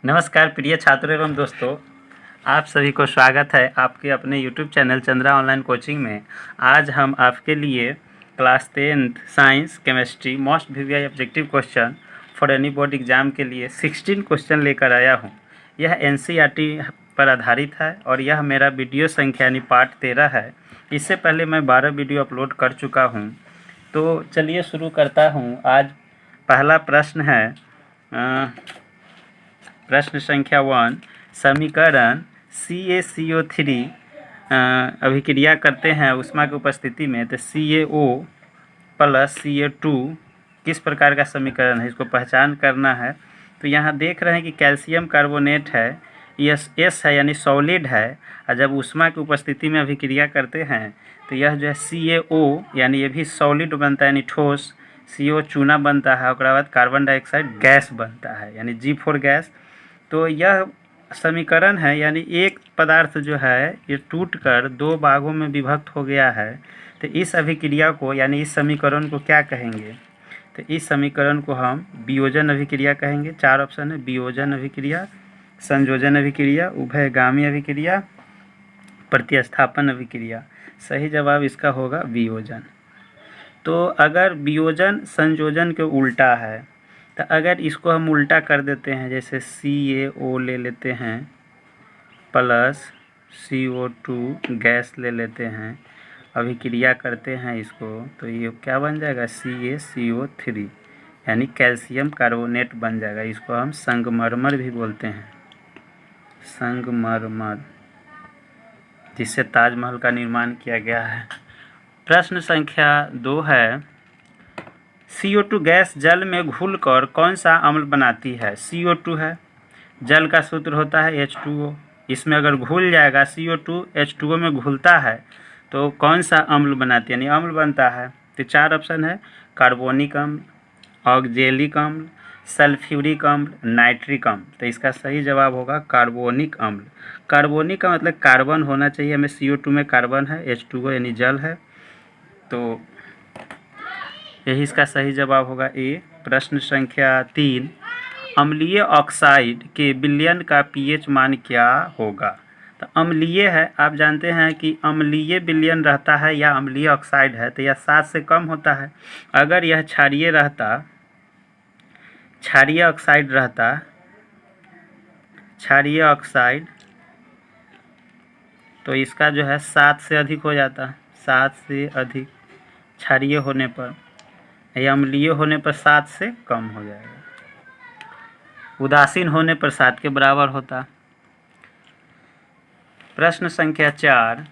नमस्कार प्रिय छात्रों एवं दोस्तों, आप सभी को स्वागत है आपके अपने YouTube channel Chandra online coaching में। आज हम आपके लिए class 10th science chemistry most VVI objective question for any board exam के लिए 16 क्वेश्चन लेकर आया हूं। यह NCERT पर आधारित है और यह मेरा वीडियो संख्या यानी पार्ट 13 है। इससे पहले मैं 12 वीडियो अपलोड कर चुका हूँ। तो चलिए शुरू करता हूँ। आज पहला प्रश्न है प्रश्न संख्या 1। समीकरण CaCO3 अभिक्रिया करते हैं ऊष्मा की उपस्थिति में, तो CaO प्लस Ca2 किस प्रकार का समीकरण है, इसको पहचान करना है। तो यहाँ देख रहे हैं कि कैल्शियम कार्बोनेट है, S है यानी सॉलिड है, और जब ऊष्मा की उपस्थिति में अभिक्रिया करते हैं तो यह जो है CaO यानी ये भी सॉलिड बनता है यानी ठोस, CO चूना बनता है, उसके बाद कार्बन डाइऑक्साइड गैस बनता है यानी G4 गैस। तो यह समीकरण है यानी एक पदार्थ जो है ये टूटकर दो भागों में विभक्त हो गया है। तो इस अभिक्रिया को यानी इस समीकरण को क्या कहेंगे, तो इस समीकरण को हम वियोजन अभिक्रिया कहेंगे। 4 ऑप्शन है: वियोजन अभिक्रिया, संयोजन अभिक्रिया, उभयगामी अभिक्रिया, प्रतिस्थापन अभिक्रिया। सही जवाब इसका होगा वियोजन। तो अगर वियोजन संयोजन के उल्टा है, तो अगर इसको हम उल्टा कर देते हैं, जैसे CaO ले लेते हैं प्लस CO2 गैस ले लेते हैं, अभिक्रिया करते हैं इसको, तो ये क्या बन जाएगा CaCO3 यानी कैल्शियम कार्बोनेट बन जाएगा। इसको हम संगमरमर भी बोलते हैं, संगमरमर, जिससे ताजमहल का निर्माण किया गया है। प्रश्न संख्या 2 है, CO2 गैस जल में घुलकर कौन सा अम्ल बनाती है। CO2 है, जल का सूत्र होता है H2O। इसमें अगर घुल जाएगा CO2 H2O में घुलता है तो कौन सा अम्ल बनाती है, यानी अम्ल बनता है। तो 4 ऑप्शन है: कार्बोनिक अम्ल, ऑक्जेलिक अम्ल, सल्फ्यूरिक अम्ल, नाइट्रिक अम्ल। तो इसका सही जवाब होगा कार्बोनिक अम्ल। कार्बोनिक का मतलब कार्बन होना चाहिए, हमें CO2 में कार्बन है, H2O यानी जल है, तो यही इसका सही जवाब होगा ए। प्रश्न संख्या 3, अम्लीय ऑक्साइड के विलयन का pH मान क्या होगा। तो अम्लीय है, आप जानते हैं कि अम्लीय विलयन रहता है या अम्लीय ऑक्साइड है तो यह 7 से कम होता है। अगर यह क्षारीय रहता, क्षारीय ऑक्साइड रहता, क्षारीय ऑक्साइड, तो इसका जो है 7 से अधिक हो जाता, 7 से अधिक क्षारीय होने पर, या अम्लीय होने पर 7 से कम हो जाएगा। उदासीन होने पर 7 के बराबर होता। प्रश्न संख्या 4,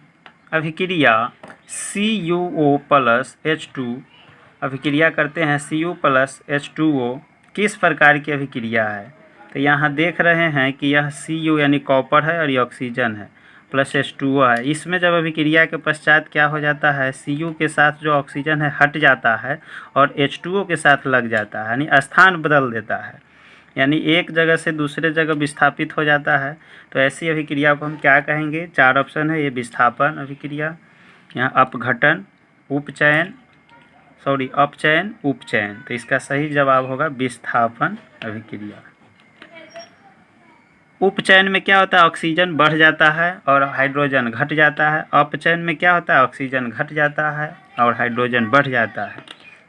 अभिक्रिया CuO प्लस H2 अभिक्रिया करते हैं Cu प्लस H2O किस प्रकार की अभिक्रिया है। तो यहाँ देख रहे हैं कि यह Cu यानी कॉपर है और ये ऑक्सीजन है, प्लस H2O है। इसमें जब अभिक्रिया के पश्चात क्या हो जाता है, Cu के साथ जो ऑक्सीजन है हट जाता है और H2O के साथ लग जाता है, यानी स्थान बदल देता है, यानी एक जगह से दूसरे जगह विस्थापित हो जाता है। तो ऐसी अभिक्रिया को हम क्या कहेंगे। 4 ऑप्शन है, ये विस्थापन अभिक्रिया, यहाँ अपघटन, उपचयन, अपचयन, उपचयन। तो इसका सही जवाब होगा विस्थापन अभिक्रिया। उपचयन में क्या होता है, ऑक्सीजन बढ़ जाता है और हाइड्रोजन घट जाता है। अपचयन में क्या होता है, ऑक्सीजन घट जाता है और हाइड्रोजन बढ़ जाता है।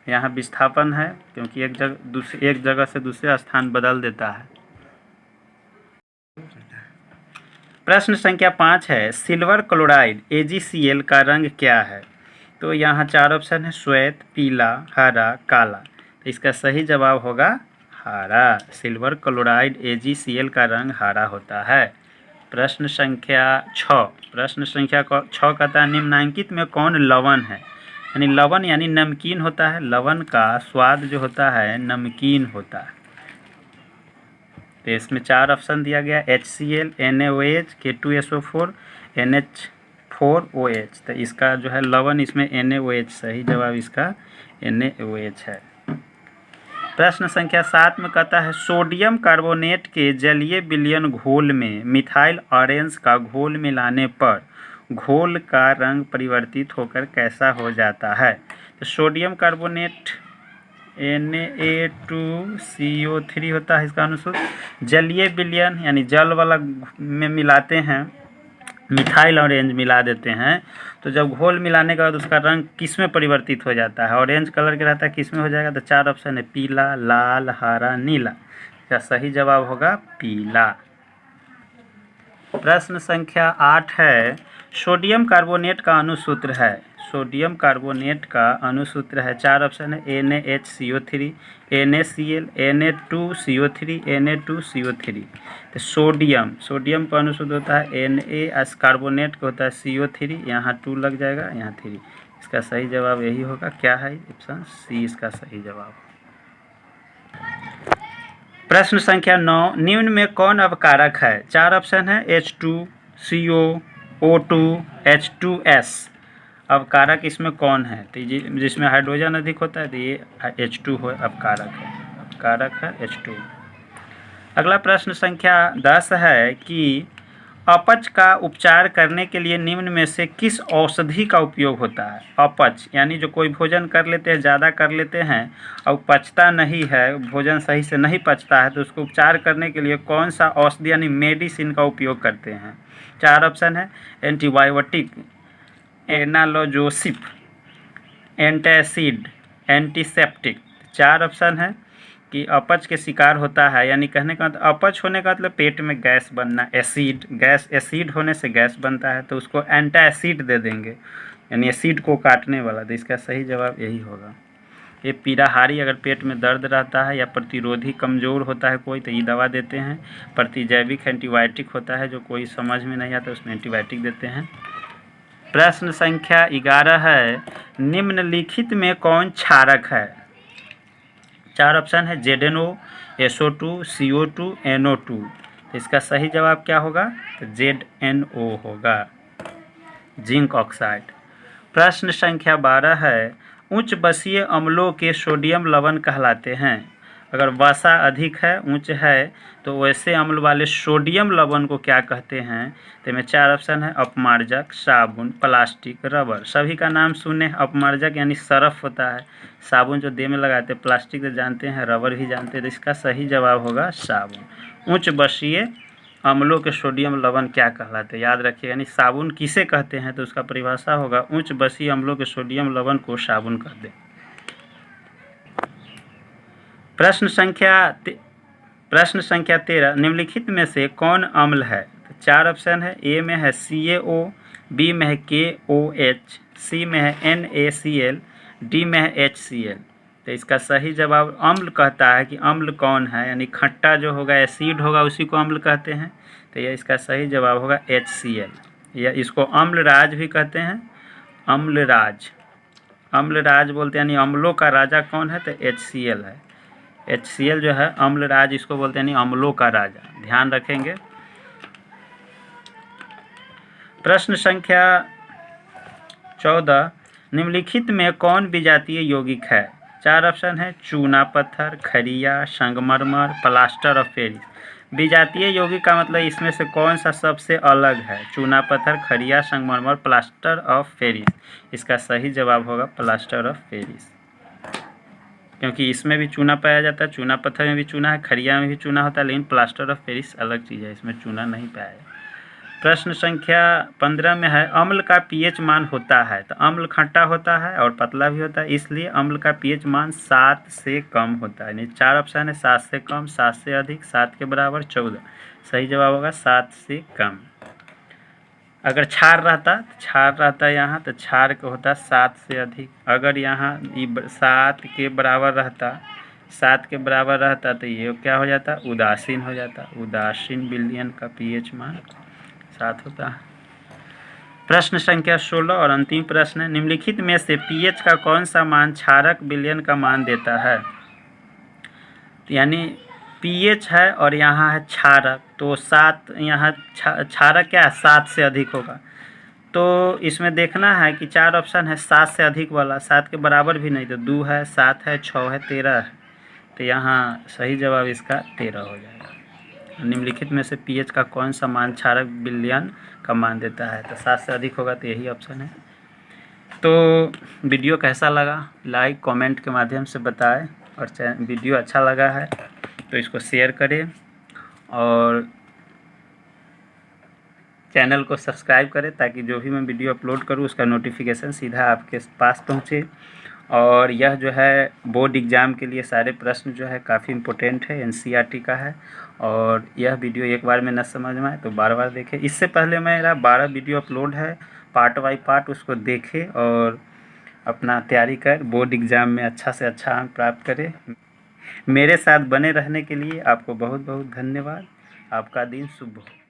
यहाँ विस्थापन है क्योंकि एक जगह से दूसरे स्थान बदल देता है। प्रश्न संख्या 5 है, सिल्वर क्लोराइड AgCl का रंग क्या है। तो यहाँ 4 ऑप्शन है, श्वेत, पीला, हरा, काला। तो इसका सही जवाब होगा हरा। सिल्वर क्लोराइड AgCl का रंग हरा होता है। प्रश्न संख्या 6, प्रश्न संख्या 6 कहता है, निम्नलिखित में कौन लवण है। यानी लवण यानी नमकीन होता है, लवण का स्वाद जो होता है नमकीन होता है। तो इसमें 4 ऑप्शन दिया गया, HCl, NaOH, K2SO4, NH4OH। तो इसका जो है लवण इसमें NaOH, सही जवाब इसका NaOH है। प्रश्न संख्या 7 में कहता है, सोडियम कार्बोनेट के जलीय विलयन घोल में मिथाइल ऑरेंज का घोल मिलाने पर घोल का रंग परिवर्तित होकर कैसा हो जाता है। तो सोडियम कार्बोनेट Na2CO3 होता है इसका अनुसूत्र। जलीय विलयन यानी जल वाला में मिलाते हैं, मिथाइल ऑरेंज मिला देते हैं, तो जब घोल मिलाने के बाद उसका रंग किस में परिवर्तित हो जाता है? ऑरेंज कलर के रहता है, किस में हो जाएगा? तो 4 ऑप्शन है, पीला, लाल, हरा, नीला। इसका सही जवाब होगा पीला। प्रश्न संख्या 8 है, सोडियम कार्बोनेट का अनुसूत्र है। सोडियम कार्बोनेट का अनुसूत्र है, 4 ऑप्शन है, NaHCO3, NaCl, Na2CO3, Na2CO3। तो सोडियम का अनुसूत्र होता है Na, कार्बोनेट का होता है CO3, यहाँ 2 लग जाएगा, यहाँ 3। इसका सही जवाब यही होगा। क्या है? ऑप्शन सी इसका सही जवाब। प्रश्न संख्या 9, निम्न में कौन अवकारक है? 4 ऑप्शन है, H2CO, O2, H2S। अवकारक इसमें कौन है? तो जिसमें हाइड्रोजन अधिक होता है तो ये H2 हो, अवकारक है H2। अगला प्रश्न संख्या 10 है कि अपच का उपचार करने के लिए निम्न में से किस औषधि का उपयोग होता है? अपच यानी जो कोई भोजन कर लेते हैं, ज़्यादा कर लेते हैं और पचता नहीं है, भोजन सही से नहीं पचता है, तो उसको उपचार करने के लिए कौन सा औषधि यानी मेडिसिन का उपयोग करते हैं? 4 ऑप्शन है, एंटीबायोटिक, एनालोजोसिप, एंटासिड, एंटीसेप्टिक। 4 ऑप्शन है कि अपच के शिकार होता है, यानी कहने का मतलब अपच होने का मतलब पेट में गैस बनना, एसिड होने से गैस बनता है, तो उसको एंटासिड दे देंगे, यानी एसिड को काटने वाला। तो इसका सही जवाब यही होगा। ये पीड़ाहारी अगर पेट में दर्द रहता है या प्रतिरोधी कमज़ोर होता है कोई, तो ये दवा देते हैं। प्रतिजैविक एंटीबायोटिक होता है, जो कोई समझ में नहीं आता उसमें एंटीबायोटिक देते हैं। प्रश्न संख्या 11 है, निम्नलिखित में कौन क्षारक है? 4 ऑप्शन है, ZNO, SO2, CO2, NO2। तो इसका सही जवाब क्या होगा? तो ZNO होगा, जिंक ऑक्साइड। प्रश्न संख्या 12 है, उच्च बसीय अम्लों के सोडियम लवण कहलाते हैं। अगर वसा अधिक है, उच्च है, तो वैसे अम्ल वाले सोडियम लवण को क्या कहते हैं? तो इसमें 4 ऑप्शन है, अपमार्जक, साबुन, प्लास्टिक, रबर। सभी का नाम सुने। अपमार्जक यानी सरफ होता है, साबुन जो देह में लगाते हैं, प्लास्टिक तो जानते हैं, रबर भी जानते हैं। तो इसका सही जवाब होगा साबुन। उच्च बसीय अम्लों के सोडियम लवण क्या कहलाते हैं? याद रखिए, यानी साबुन किसे कहते हैं, तो उसका परिभाषा होगा उच्च बसीय अम्लों के सोडियम लवण को साबुन कहते हैं। प्रश्न संख्या 13, निम्नलिखित में से कौन अम्ल है? तो 4 ऑप्शन है, ए में है CaO, बी में है KOH, सी में है NaCl, डी में है HCl। तो इसका सही जवाब अम्ल कहता है कि अम्ल कौन है, यानी खट्टा जो होगा, एसिड होगा, उसी को अम्ल कहते हैं। तो यह इसका सही जवाब होगा HCl, या इसको अम्लराज भी कहते हैं, अम्लराज बोलते हैं, यानी अम्लों का राजा कौन है? तो HCl है। HCl जो है अम्लराज इसको बोलते हैं, यानी अम्लों का राजा, ध्यान रखेंगे। प्रश्न संख्या 14, निम्नलिखित में कौन विजातीय यौगिक है? 4 ऑप्शन है, चूना पत्थर, खरिया, संगमरमर, प्लास्टर ऑफ पेरिस। विजातीय यौगिक का मतलब इसमें से कौन सा सबसे अलग है? चूना पत्थर, खरिया, संगमरमर, प्लास्टर ऑफ पेरिस। इसका सही जवाब होगा प्लास्टर ऑफ पेरिस, क्योंकि इसमें भी चूना पाया जाता है, चूना पत्थर में भी चूना है, खरिया में भी चूना होता है, लेकिन प्लास्टर ऑफ पेरिस अलग चीज़ है, इसमें चूना नहीं पाया जाता। प्रश्न संख्या 15 में है, अम्ल का pH मान होता है। तो अम्ल खट्टा होता है और पतला भी होता है, इसलिए अम्ल का pH मान 7 से कम होता है। 4 ऑप्शन है, 7 से कम, 7 से अधिक, 7 के बराबर, 14। सही जवाब होगा 7 से कम। अगर क्षार रहता यहाँ, तो क्षार का होता 7 से अधिक। अगर यहाँ 7 के बराबर रहता तो ये क्या हो जाता? उदासीन हो जाता। उदासीन विलयन का pH मान 7 होता है। प्रश्न संख्या 16 और अंतिम प्रश्न है, निम्नलिखित में से pH का कौन सा मान क्षारक विलयन का मान देता है? यानी pH है और यहाँ है क्षारक, तो 7 यहाँ क्षारक क्या है? 7 से अधिक होगा। तो इसमें देखना है कि 4 ऑप्शन है, 7 से अधिक वाला, 7 के बराबर भी नहीं, तो 2 है, 7 है, 6 है, 13 है। तो यहाँ सही जवाब इसका 13 हो जाएगा। निम्नलिखित में से pH का कौन सा मान क्षारक विलयन का मान देता है? तो 7 से अधिक होगा, तो यही ऑप्शन है। तो वीडियो कैसा लगा, लाइक कमेंट के माध्यम से बताएं। और वीडियो अच्छा लगा है तो इसको शेयर करें और चैनल को सब्सक्राइब करें ताकि जो भी मैं वीडियो अपलोड करूं उसका नोटिफिकेशन सीधा आपके पास पहुंचे। और यह जो है बोर्ड एग्ज़ाम के लिए सारे प्रश्न जो है काफ़ी इम्पोर्टेंट है, एनसीईआरटी का है। और यह वीडियो एक बार में न समझ में आए तो बार बार देखें। इससे पहले मेरा 12 वीडियो अपलोड है पार्ट बाई पार्ट, उसको देखें और अपना तैयारी कर बोर्ड एग्ज़ाम में अच्छा से अच्छा अंक प्राप्त करें। मेरे साथ बने रहने के लिए आपको बहुत बहुत धन्यवाद। आपका दिन शुभ हो।